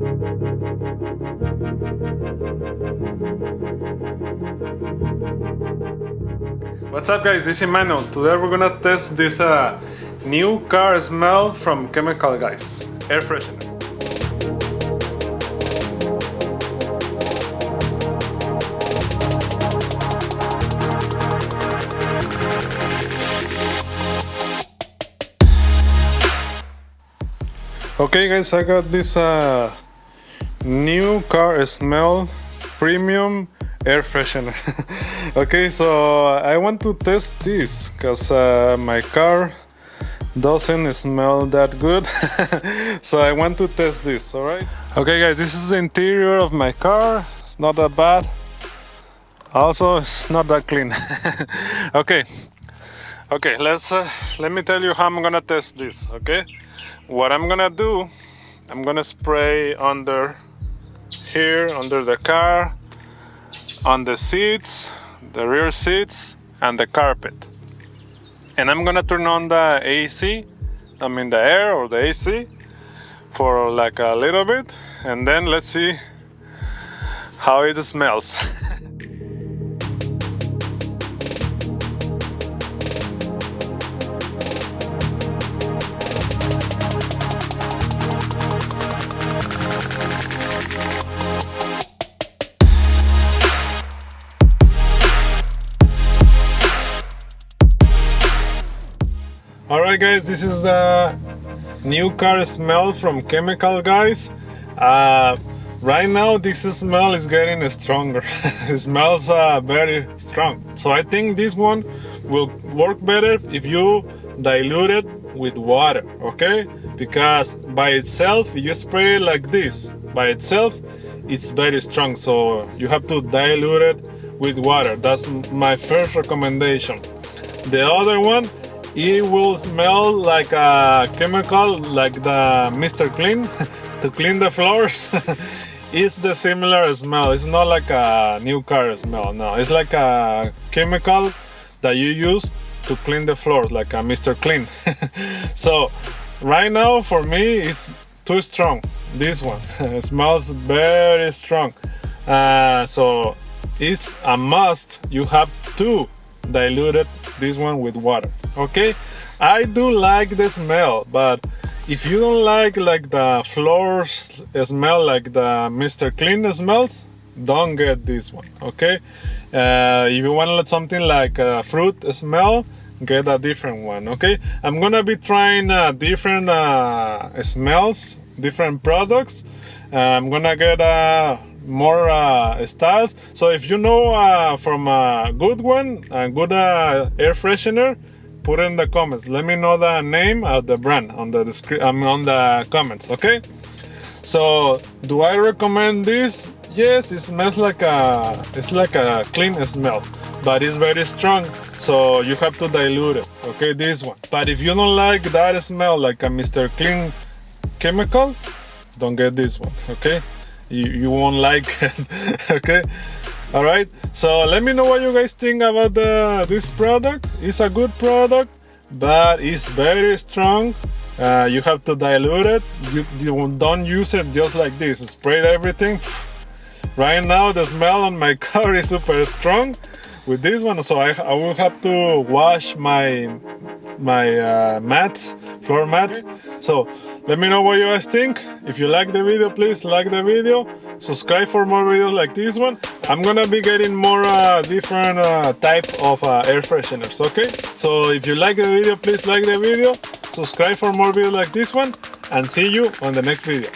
What's up guys, this is Emmanuel. Today we're gonna test this new car smell from Chemical Guys, air freshener. Okay guys, I got this new car smell premium air freshener. Okay, so I want to test this because my car doesn't smell that good. So I want to test this. All right, okay guys, this is the interior of my car. It's not that bad, also it's not that clean. Okay, let me tell you how I'm gonna test this. Okay, what I'm gonna do, I'm gonna spray under here, under the car, on the seats, the rear seats, and the carpet. And I'm gonna turn on the AC, I mean the air or the AC, for like a little bit, and then let's see how it smells. Alright guys, this is the new car smell from Chemical Guys. Right now this smell is getting stronger. It smells very strong. So I think this one will work better if you dilute it with water, okay? Because by itself, you spray it like this, by itself it's very strong, so you have to dilute it with water. That's my first recommendation. The other one, it will smell like a chemical, like the Mr. Clean to clean the floors. It's the similar smell. It's not like a new car smell. No, it's like a chemical that you use to clean the floors, like a Mr. Clean. So right now for me it's too strong. This one it smells very strong. So it's a must. You have to dilute it, this one, with water. Okay, I do like the smell, but if you don't like the floors smell like the Mr. Clean smells, don't get this one. Okay, if you want something like a fruit smell, get a different one. Okay, I'm gonna be trying different smells, different products. I'm gonna get more styles. So if you know from a good one, a good air freshener, put it in the comments. Let me know the name of the brand on the on the comments. Okay, so do I recommend this? Yes, it smells like it's like a clean smell, but it's very strong, so you have to dilute it. Okay, this one. But if you don't like that smell like a Mr. Clean chemical, don't get this one. Okay, you won't like it. Okay, all right, so let me know what you guys think about this product. It's a good product, but it's very strong. You have to dilute it. You don't use it just like this, spray everything. Right now the smell on my car is super strong with this one, so I will have to wash my mats, floor mats. So let me know what you guys think. If you like the video, please like the video, subscribe for more videos like this one. I'm gonna be getting more different type of air fresheners. Okay, so if you like the video, please like the video, subscribe for more videos like this one, and see you on the next video.